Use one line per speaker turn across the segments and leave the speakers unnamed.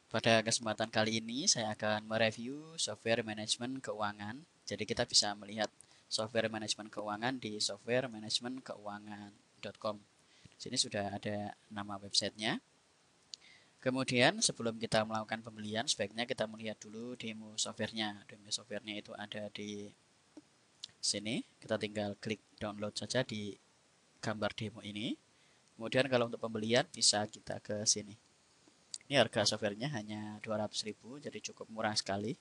Pada kesempatan kali ini saya akan mereview software manajemen keuangan. Jadi kita bisa melihat software manajemen keuangan di softwaremanajemenkeuangan.com. Di sini sudah ada nama websitenya. Kemudian sebelum kita melakukan pembelian, sebaiknya kita melihat dulu demo softwarenya. Demo softwarenya itu ada di sini. Kita tinggal klik download saja di gambar demo ini. Kemudian kalau untuk pembelian bisa kita ke sini. Ini harga softwarenya hanya 200.000, jadi cukup murah sekali.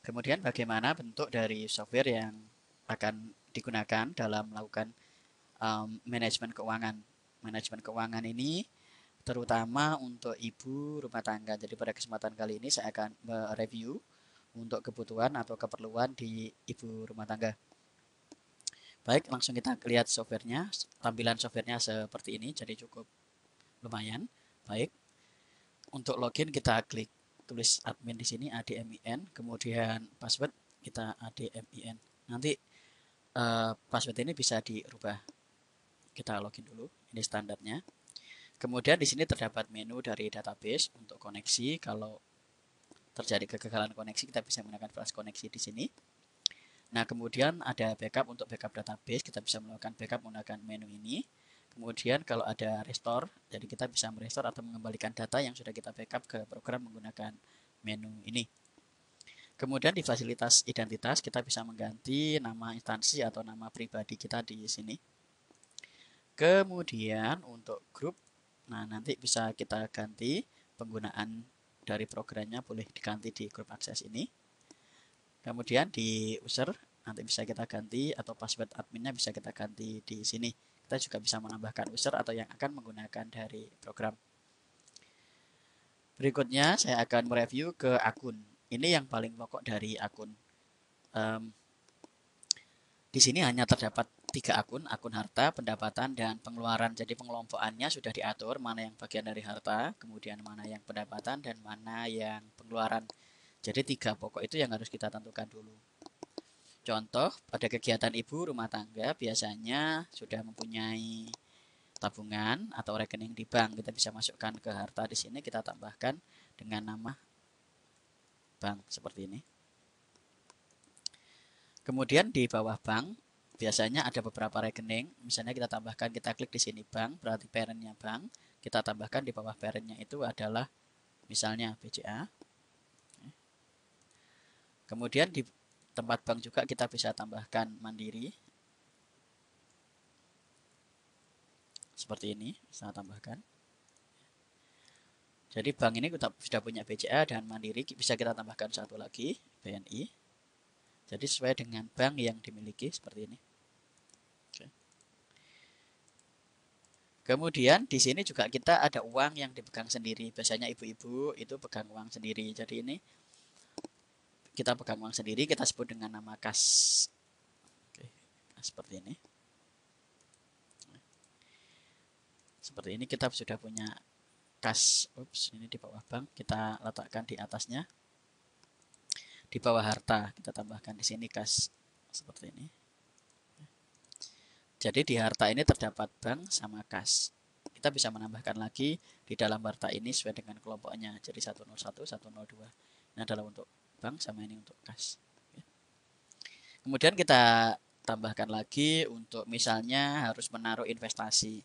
Kemudian bagaimana bentuk dari software yang akan digunakan dalam melakukan manajemen keuangan. Manajemen keuangan ini terutama untuk ibu rumah tangga. Jadi pada kesempatan kali ini saya akan mereview untuk kebutuhan atau keperluan di ibu rumah tangga. Baik, langsung kita lihat softwarenya. Tampilan softwarenya seperti ini, jadi cukup lumayan. Baik, untuk login kita klik tulis admin di sini admin, kemudian password kita admin. Nanti password ini bisa dirubah. Kita login dulu, ini standarnya. Kemudian di sini terdapat menu dari database untuk koneksi. Kalau terjadi kegagalan koneksi, kita bisa menggunakan flash koneksi di sini. Nah, kemudian ada backup untuk backup database. Kita bisa melakukan backup menggunakan menu ini. Kemudian kalau ada restore, jadi kita bisa merestore atau mengembalikan data yang sudah kita backup ke program menggunakan menu ini. Kemudian di fasilitas identitas kita bisa mengganti nama instansi atau nama pribadi kita di sini. Kemudian untuk grup, nah nanti bisa kita ganti penggunaan dari programnya, boleh diganti di grup akses ini. Kemudian di user nanti bisa kita ganti atau password adminnya bisa kita ganti di sini. Kita juga bisa menambahkan user atau yang akan menggunakan dari program. Berikutnya saya akan mereview ke akun. Ini yang paling pokok dari akun. Di sini hanya terdapat 3 akun, akun harta, pendapatan, dan pengeluaran. Jadi pengelompokannya sudah diatur, mana yang bagian dari harta, kemudian mana yang pendapatan, dan mana yang pengeluaran. Jadi 3 pokok itu yang harus kita tentukan dulu. Contoh, pada kegiatan ibu rumah tangga biasanya sudah mempunyai tabungan atau rekening di bank. Kita bisa masukkan ke harta di sini, kita tambahkan dengan nama bank seperti ini. Kemudian di bawah bank biasanya ada beberapa rekening. Misalnya kita tambahkan, kita klik di sini bank, berarti parentnya bank. Kita tambahkan di bawah parentnya itu adalah misalnya BCA. Kemudian di tempat bank juga kita bisa tambahkan Mandiri. Seperti ini, saya tambahkan. Jadi bank ini kita sudah punya BCA dan Mandiri, bisa kita tambahkan satu lagi, BNI. Jadi sesuai dengan bank yang dimiliki seperti ini. Oke. Kemudian di sini juga kita ada uang yang dipegang sendiri. Biasanya ibu-ibu itu pegang uang sendiri. Jadi ini kita pegang uang sendiri, kita sebut dengan nama kas. Oke, seperti ini. Seperti ini kita sudah punya kas. Ups, ini di bawah bank, kita letakkan di atasnya. Di bawah harta kita tambahkan di sini kas seperti ini. Jadi di harta ini terdapat bank sama kas. Kita bisa menambahkan lagi di dalam harta ini sesuai dengan kelompoknya. Jadi 101, 102. Ini adalah untuk bank sama ini untuk kas. Kemudian kita tambahkan lagi untuk misalnya harus menaruh investasi.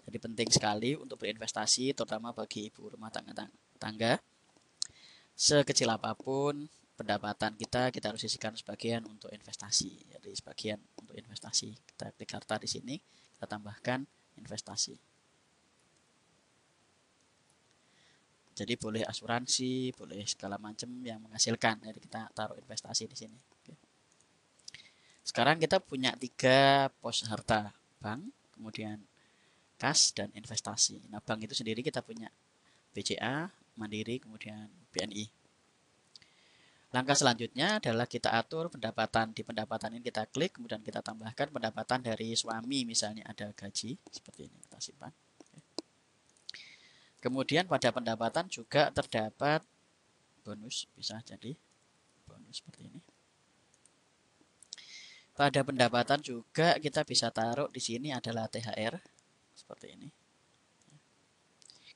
Jadi penting sekali untuk berinvestasi, terutama bagi ibu rumah tangga. Sekecil apapun pendapatan kita harus sisihkan sebagian untuk investasi. Jadi sebagian untuk investasi. Kita klik harta di sini, kita tambahkan investasi. Jadi boleh asuransi, boleh segala macam yang menghasilkan. Jadi kita taruh investasi di sini. Sekarang kita punya 3 pos harta, bank, kemudian kas, dan investasi. Nah, bank itu sendiri kita punya BCA, Mandiri, kemudian BNI. Langkah selanjutnya adalah kita atur pendapatan. Di pendapatan ini kita klik, kemudian kita tambahkan pendapatan dari suami, misalnya ada gaji, seperti ini kita simpan. Kemudian pada pendapatan juga terdapat bonus, bisa jadi bonus seperti ini. Pada pendapatan juga kita bisa taruh di sini adalah THR, seperti ini.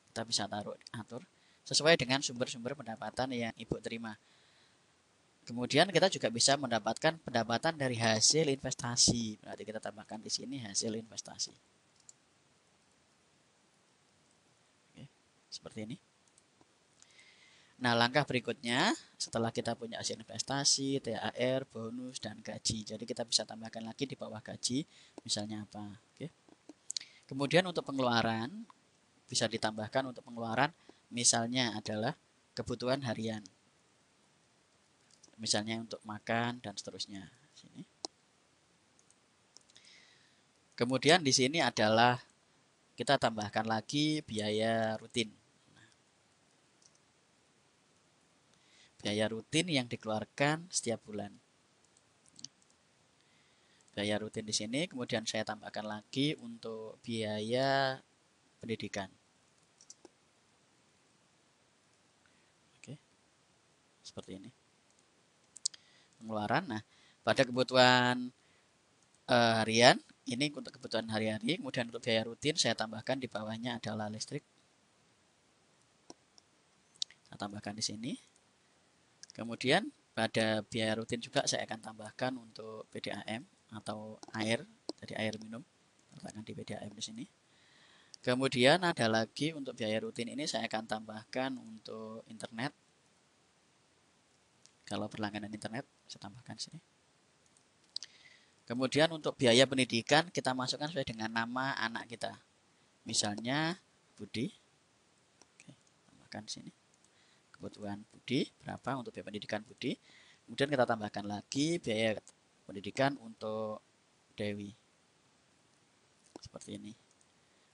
Kita bisa taruh atur. sesuai dengan sumber-sumber pendapatan yang Ibu terima. Kemudian kita juga bisa mendapatkan pendapatan dari hasil investasi. Berarti kita tambahkan di sini hasil investasi. Oke, seperti ini. Nah, langkah berikutnya setelah kita punya hasil investasi, THR, bonus, dan gaji. Jadi kita bisa tambahkan lagi di bawah gaji, misalnya apa. Oke. Kemudian untuk pengeluaran, bisa ditambahkan untuk pengeluaran, misalnya adalah kebutuhan harian. Misalnya untuk makan dan seterusnya. Sini. Kemudian di sini adalah kita tambahkan lagi biaya rutin. Biaya rutin yang dikeluarkan setiap bulan. Biaya rutin di sini, kemudian saya tambahkan lagi untuk biaya pendidikan. Oke, seperti ini. Pengeluaran. Nah, pada kebutuhan harian, ini untuk kebutuhan hari-hari. Kemudian untuk biaya rutin, saya tambahkan di bawahnya adalah listrik. Saya tambahkan di sini. Kemudian pada biaya rutin juga saya akan tambahkan untuk PDAM atau air, dari air minum. Letakkan di PDAM di sini. Kemudian ada lagi untuk biaya rutin ini saya akan tambahkan untuk internet. Kalau berlangganan internet saya tambahkan di sini. Kemudian untuk biaya pendidikan kita masukkan sesuai dengan nama anak kita. Misalnya Budi. Oke, tambahkan di sini. Kebutuhan Budi berapa untuk biaya pendidikan Budi. Kemudian kita tambahkan lagi biaya pendidikan untuk Dewi. Seperti ini.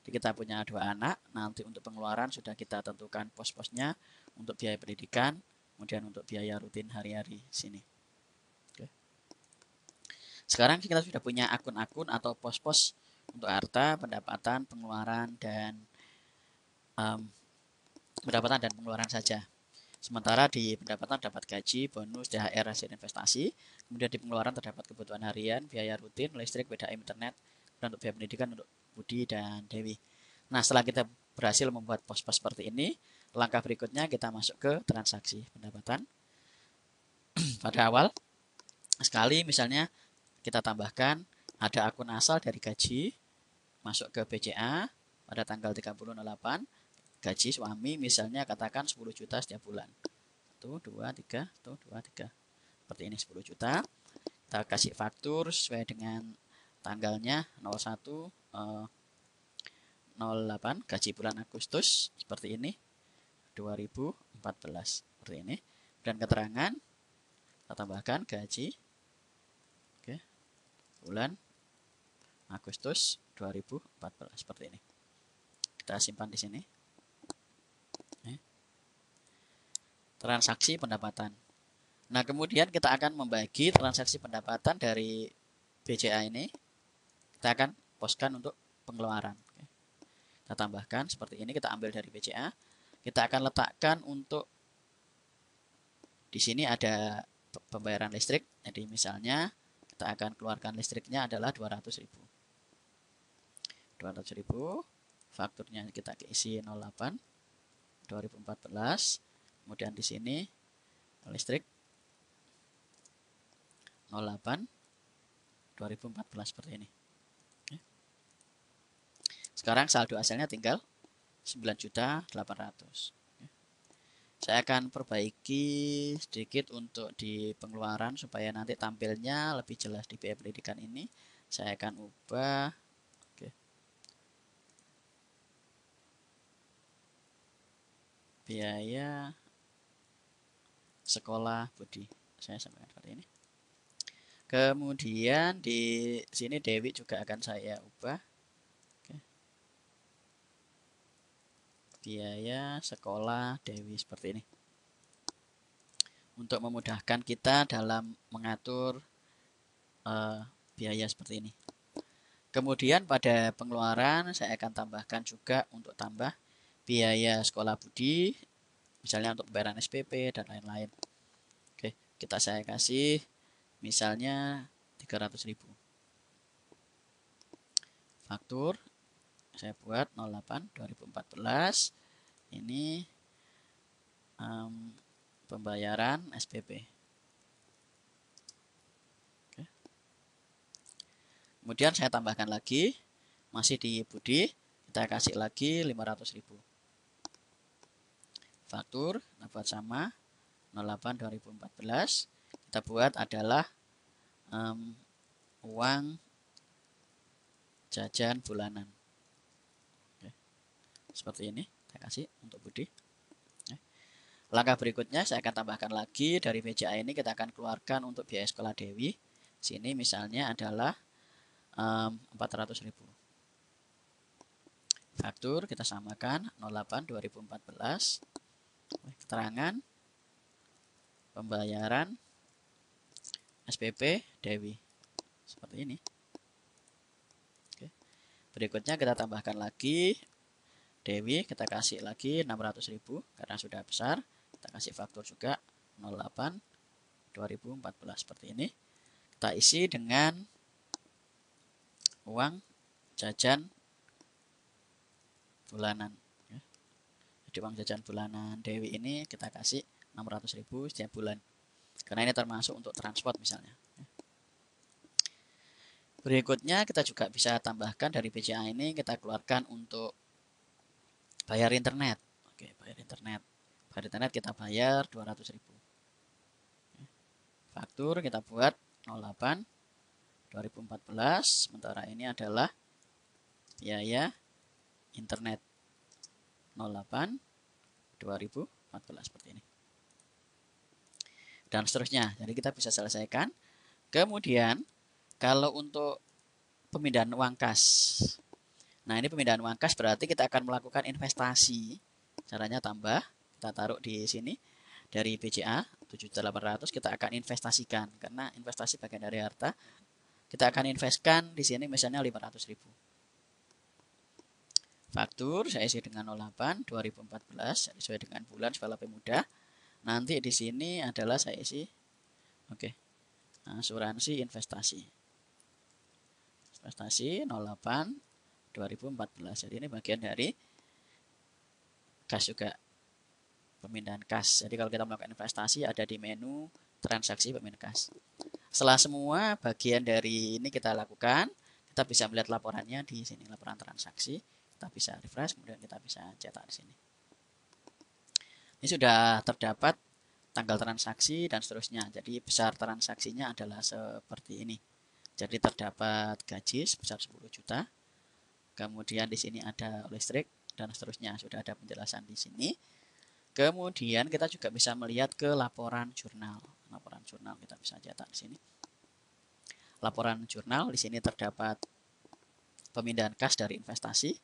Jadi kita punya 2 anak, nanti untuk pengeluaran sudah kita tentukan pos-posnya untuk biaya pendidikan, kemudian untuk biaya rutin hari-hari sini. Oke. Sekarang kita sudah punya akun-akun atau pos-pos untuk harta, pendapatan, pengeluaran, dan pendapatan dan pengeluaran saja. Sementara di pendapatan dapat gaji, bonus, THR, hasil investasi. Kemudian di pengeluaran terdapat kebutuhan harian, biaya rutin, listrik, PDAM, internet, dan untuk biaya pendidikan untuk Budi dan Dewi. Nah, setelah kita berhasil membuat pos-pos seperti ini, langkah berikutnya kita masuk ke transaksi pendapatan. Pada awal, sekali misalnya kita tambahkan ada akun asal dari gaji, masuk ke BCA pada tanggal 30/8, gaji suami misalnya katakan 10 juta setiap bulan. 1, 2, 3, 1, 2, 3. Seperti ini 10 juta. Kita kasih faktur sesuai dengan tanggalnya 01 08 gaji bulan Agustus seperti ini 2014 seperti ini. Dan keterangan kita tambahkan gaji oke, bulan Agustus 2014 seperti ini. Kita simpan di sini. Transaksi pendapatan. Nah, kemudian kita akan membagi transaksi pendapatan dari BCA ini. Kita akan poskan untuk pengeluaran. Kita tambahkan seperti ini, kita ambil dari BCA. Kita akan letakkan untuk di sini ada pembayaran listrik. Jadi misalnya kita akan keluarkan listriknya adalah 200.000. 200.000. Fakturnya kita isi 08 2014. Kemudian di sini listrik 08 2014 seperti ini. Sekarang saldo hasilnya tinggal 9.800.000. Saya akan perbaiki sedikit untuk di pengeluaran supaya nanti tampilnya lebih jelas di biaya pendidikan ini. Saya akan ubah biaya sekolah Budi. Saya sampaikan seperti ini. Kemudian di sini Dewi juga akan saya ubah. Biaya sekolah Dewi seperti ini. Untuk memudahkan kita dalam mengatur biaya seperti ini. Kemudian pada pengeluaran saya akan tambahkan juga untuk tambah biaya sekolah Budi, misalnya untuk pembayaran SPP dan lain-lain. Oke, saya kasih misalnya 300.000. Faktur saya buat 08 2014 ini pembayaran SPP. Oke. Kemudian saya tambahkan lagi, masih di Budi, kita kasih lagi 500.000. Faktur dapat sama 08/2014. Kita buat adalah uang jajan bulanan. Oke. Seperti ini, saya kasih untuk Budi. Langkah berikutnya saya akan tambahkan lagi dari BCA ini kita akan keluarkan untuk biaya sekolah Dewi. Sini misalnya adalah 400.000. Faktur kita samakan 08/2014. Keterangan pembayaran SPP Dewi. Seperti ini. Oke. Berikutnya kita tambahkan lagi Dewi, kita kasih lagi 600.000 karena sudah besar. Kita kasih faktur juga 08/2014 seperti ini. Kita isi dengan uang jajan bulanan. Jadi uang jajan bulanan Dewi ini kita kasih 600.000 setiap bulan. Karena ini termasuk untuk transport misalnya. Berikutnya kita juga bisa tambahkan dari BCA ini kita keluarkan untuk bayar internet. Oke, bayar internet. Bayar internet kita bayar 200.000. Faktur kita buat 08/2014. Sementara ini adalah biaya internet 08/2014 seperti ini. Dan seterusnya. Jadi kita bisa selesaikan. Kemudian kalau untuk pemindahan uang kas. Nah, ini pemindahan uang kas berarti kita akan melakukan investasi. Caranya tambah, kita taruh di sini dari BCA 7.800 kita akan investasikan karena investasi bagian dari harta. Kita akan investkan di sini misalnya 500.000. Faktur saya isi dengan 08/2014 sesuai dengan bulan supaya lebih mudah. Nanti di sini adalah saya isi asuransi investasi. Investasi 08/2014. Jadi ini bagian dari kas juga, pemindahan kas. Jadi kalau kita melakukan investasi ada di menu transaksi pemindahan kas. Setelah semua bagian dari ini kita lakukan, kita bisa melihat laporannya di sini, laporan transaksi. Kita bisa refresh, kemudian kita bisa cetak di sini. Ini sudah terdapat tanggal transaksi dan seterusnya. Jadi besar transaksinya adalah seperti ini. Jadi terdapat gaji sebesar 10 juta. Kemudian di sini ada listrik dan seterusnya. Sudah ada penjelasan di sini. Kemudian kita juga bisa melihat ke laporan jurnal. Laporan jurnal kita bisa cetak di sini. Laporan jurnal di sini terdapat pemindahan kas dari investasi.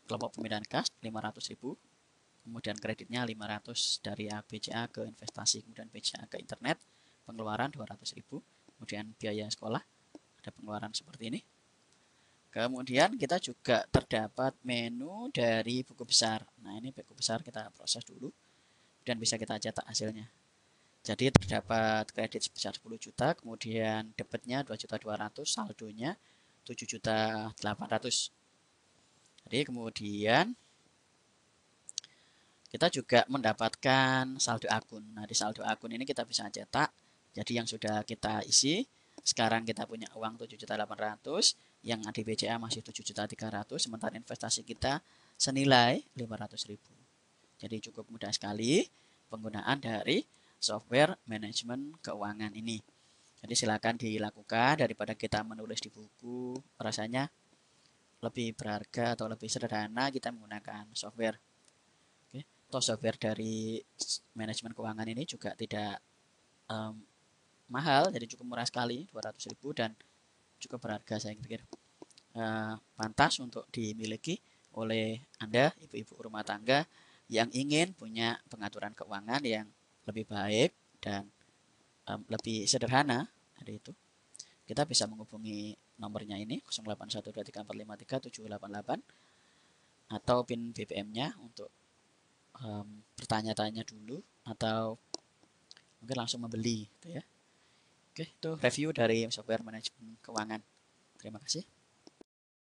Kelompok pemindahan kas 500.000. Kemudian kreditnya 500 dari BCA ke investasi, kemudian BCA ke internet, pengeluaran 200.000. Kemudian biaya sekolah ada pengeluaran seperti ini. Kemudian kita juga terdapat menu dari buku besar. Nah, ini buku besar kita proses dulu dan bisa kita cetak hasilnya. Jadi terdapat kredit sebesar 10 juta, kemudian debitnya 2.200.000, saldonya 7.800.000. Jadi kemudian kita juga mendapatkan saldo akun. Nah, di saldo akun ini kita bisa cetak. Jadi yang sudah kita isi, sekarang kita punya uang 7.800.000, yang di BCA masih 7.300.000, sementara investasi kita senilai 500.000. Jadi cukup mudah sekali penggunaan dari software manajemen keuangan ini. Jadi silakan dilakukan daripada kita menulis di buku, rasanya lebih berharga atau lebih sederhana kita menggunakan software. Oke, toh software dari manajemen keuangan ini juga tidak mahal, jadi cukup murah sekali, 200.000 dan cukup berharga saya pikir. Pantas untuk dimiliki oleh Anda, ibu-ibu rumah tangga yang ingin punya pengaturan keuangan yang lebih baik dan lebih sederhana. Dari itu kita bisa menghubungi nomornya ini 081234537788 atau PIN BBM-nya untuk bertanya-tanya dulu atau mungkin langsung membeli gitu ya. Oke, itu review dari software manajemen keuangan. Terima kasih.